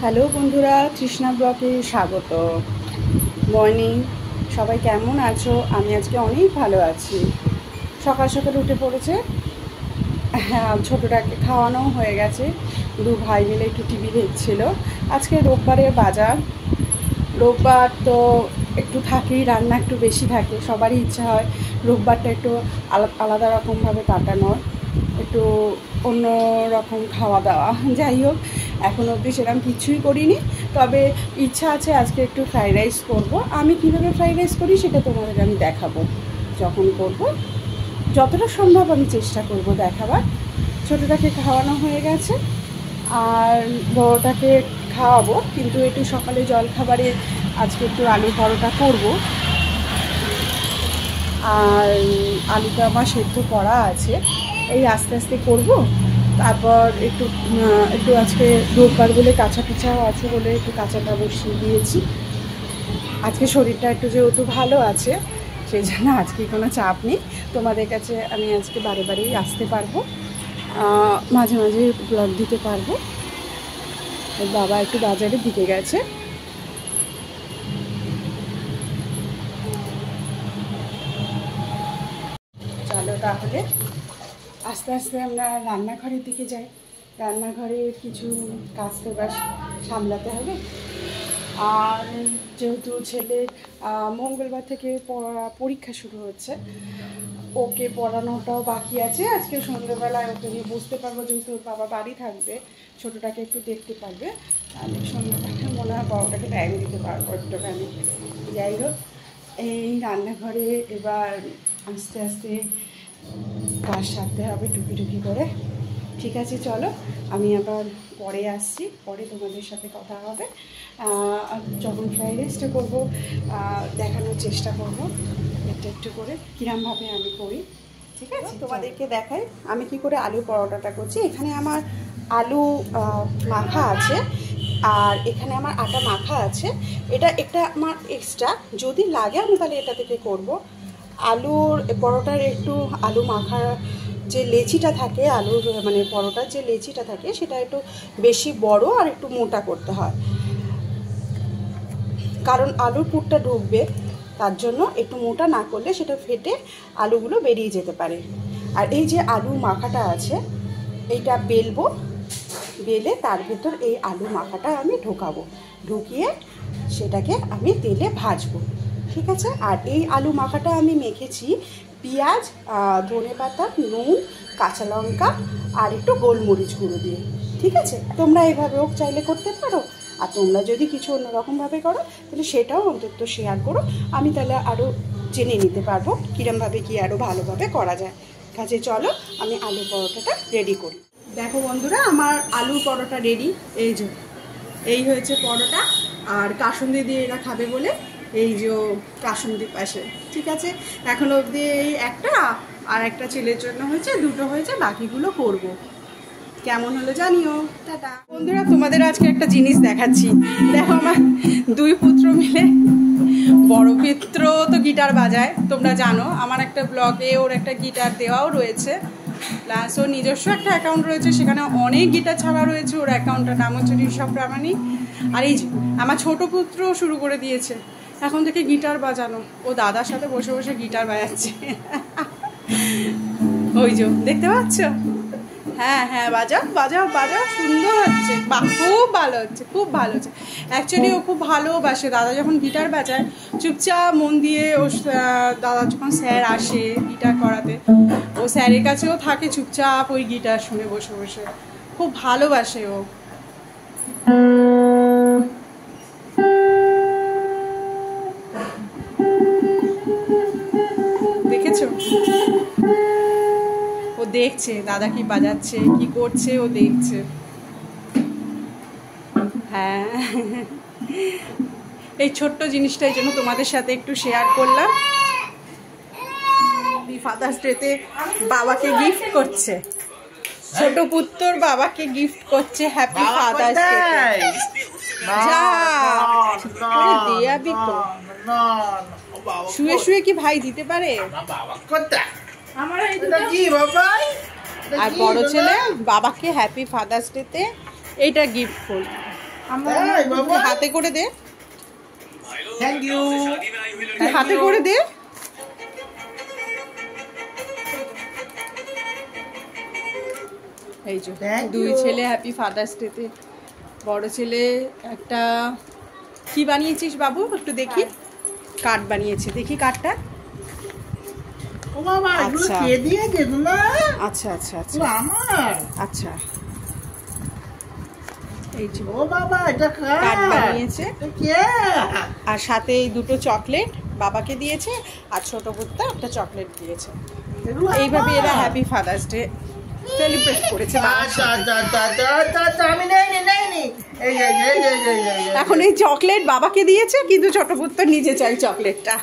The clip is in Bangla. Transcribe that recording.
হ্যালো বন্ধুরা, তৃষ্ণা ব্লগে স্বাগত। মর্নিং, সবাই কেমন আছো? আমি আজকে অনেক ভালো আছি। সকাল সকাল উঠে পড়েছে। হ্যাঁ, ছোটোটাকে খাওয়ানোও হয়ে গেছে। দু ভাই মিলে একটু টিভি দেখছিল। আজকে রোববারের বাজার। রোববার তো একটু থাকেই, রান্না একটু বেশি থাকে। সবারই ইচ্ছা হয় রোববারটা একটু আলাদা রকমভাবে কাটানোর, একটু অন্য রকম খাওয়া দাওয়া। যাই হোক, এখন অবধি সেরকম কিছুই করিনি, তবে ইচ্ছা আছে আজকে একটু ফ্রাইড রাইস করবো। আমি কীভাবে ফ্রাইড রাইস করি সেটা তোমাদের আমি দেখাবো যখন করব। যতটা সম্ভব আমি চেষ্টা করব দেখাবার। ছোটোটাকে খাওয়ানো হয়ে গেছে আর বড়টাকে খাওয়াবো, কিন্তু একটু সকালে জলখাবারে আজকে একটু আলু পরোটা করব। আর আলুটা আমার সেদ্ধ করা আছে, এই আস্তে আস্তে করব। তারপর একটু একটু আজকে রোববার বলে কাঁচা পিঠাও আছে বলে একটু কাঁচাটা বসিয়ে দিয়েছি। আজকে শরীরটা একটু যেহেতু ভালো আছে, সেই জন্য আজকে কোনো চাপ নেই। তোমাদের কাছে আমি আজকে বারে বারেই আসতে পারবো, মাঝে মাঝে ব্লগ দিতে পারবো। বাবা একটু বাজারের দিকে গেছে। চলো তাহলে আস্তে আস্তে আমরা রান্নাঘরের দিকে যাই। রান্নাঘরের কিছু কাজ তো এবার সামলাতে হবে। আর যেহেতু ছেলের মঙ্গলবার থেকে পরীক্ষা শুরু হচ্ছে, ওকে পড়ানোটাও বাকি আছে। আজকে সন্ধ্যেবেলায় ওকে নিয়ে বুঝতে পারবো, যেহেতু ওর বাবা বাড়ি থাকবে, ছোটোটাকে একটু দেখতে পারবে। তাহলে সন্ধ্যেবেলায় মনে হয় বড়টাকে টাইম দিতে পারবো একটুখানি। যাই হোক, এই রান্নাঘরে এবার আস্তে আস্তে কাজ সারতে হবে টুকি করে। ঠিক আছে, চলো আমি আবার পরে আসছি, পরে তোমাদের সাথে কথা হবে। যখন ফ্রাইড রাইসটা করবো দেখানোর চেষ্টা করব একটু একটু করে কীরমভাবে আমি করি। ঠিক আছে, তোমাদেরকে দেখাই আমি কি করে আলু পরোটাটা করছি। এখানে আমার আলু মাখা আছে আর এখানে আমার আটা মাখা আছে। এটা আমার এক্সট্রা, যদি লাগে আমি তাহলে এটা থেকে করব। আলুর পরোটার একটু আলু মাখা যে লেচিটা থাকে, আলুর মানে পরোটার যে লেচিটা থাকে সেটা একটু বেশি বড় আর একটু মোটা করতে হয়, কারণ আলুর পুরটা ঢুকবে। তার জন্য একটু মোটা না করলে সেটা ফেটে আলুগুলো বেরিয়ে যেতে পারে। আর এই যে আলু মাখাটা আছে, এইটা বেলবো, বেলে তার ভেতর এই আলু মাখাটা আমি ঢোকাবো, ঢুকিয়ে সেটাকে আমি তেলে ভাজবো। ঠিক আছে, আর এই আলু মাখাটা আমি মেখেছি পেঁয়াজ, ধনেপাতা, নুন, কাঁচা লঙ্কা আর একটু গোলমরিচ গুঁড়ো দিয়ে। ঠিক আছে, তোমরা এইভাবেও চাইলে করতে পারো, আর তোমরা যদি কিছু অন্যরকমভাবে করো তাহলে সেটাও অন্তত শেয়ার করো, আমি তাহলে আরও জেনে নিতে পারবো কীরমভাবে কী আরও ভালোভাবে করা যায়। কাজে চলো আমি আলু পরোটাটা রেডি করি। দেখো বন্ধুরা, আমার আলু পরোটা রেডি। এই যে এই হয়েছে পরোটা, আর কাসুন্দি দিয়ে এরা খাবে বলে এই যে কাসুন্দি পাশে। ঠিক আছে, এখন অবধি এই একটা আর একটা ছেলের জন্য হয়েছে, দুটো হয়েছে, বাকিগুলো করব। কেমন হলো জানিও। টাটা বন্ধুরা, তোমাদের আজকে একটা জিনিস দেখাচ্ছি। দেখো আমার দুই পুত্র মিলে, বড় পুত্র তো গিটার বাজায়, তোমরা জানো। আমার একটা ব্লগে ওর একটা গিটার দেওয়াও রয়েছে, প্লাস ওর নিজস্ব একটা অ্যাকাউন্ট রয়েছে, সেখানে অনেক গিটার ছাড়া রয়েছে। ওর অ্যাকাউন্টটার নাম হচ্ছে ঋষভ প্রামাণিক। আর এই যে আমার ছোট পুত্র শুরু করে দিয়েছে এখন থেকে গিটার বাজানো। ও দাদার সাথে বসে বসে গিটার বাজাচ্ছে। ওই যে দেখতে পাচ্ছ? হ্যাঁ হ্যাঁ, বাজাও বাজাও বাজাও, সুন্দর হচ্ছে, বা খুব ভালো হচ্ছে, খুব ভালো হচ্ছে। অ্যাকচুয়ালি ও খুব ভালোবাসে দাদা যখন গিটার বাজায়, চুপচাপ মন দিয়ে। ও দাদা যখন স্যার আসে গিটার করাতে, ও স্যারের কাছেও থাকে চুপচাপ ওই গিটার শুনে বসে বসে, খুব ভালোবাসে ও। দেখেছো, ও দেখছে দাদা কি বাজাচ্ছে, কি করছে, ও দেখছে। হ্যাঁ, এই ছোট্ট জিনিসটাই জন্য তোমাদের সাথে একটু শেয়ার করলাম। ফাদার্স ডেতে বাবাকে গিফট করছে, ছোট পুত্র বাবাকে গিফট করছে হ্যাপি ফাদার্স ডে। যা দেয়াবি তো, শুয়ে শুয়ে কি ভাই দিতে পারে? আর বড় ছেলে বাবাকে হ্যাপি ফাদার্স ডেতে এইটা গিফট করবে। হাতে করে দে, থ্যাংক ইউ, হাতে করে দে। এই যে দুই ছেলে হ্যাপি ফাদার্স ডেতে। বড় ছেলে একটা কি বানিয়েছিস বাবু, একটু দেখি। কার্ড বানিয়েছে, দেখি কার্ডটা। ও বাবা, এগুলো কে দিয়েছে তোমরা? আচ্ছা আচ্ছা আচ্ছা আমার, আচ্ছা এই যে ও বাবা, এটা কার্ড বানিয়েছে। কে? আর সাথে এই দুটো চকলেট বাবাকে দিয়েছে, আর ছোট বুদ্ধা একটা চকলেট দিয়েছে। এইভাবে এরা হ্যাপি ফাদার্স ডে সেলিব্রেট করেছে। আমি নেইনি, এখন এই চকলেট বাবাকে দিয়েছে, কিন্তু ছোট বুদ্ধা নিজে চাই চকলেটটা।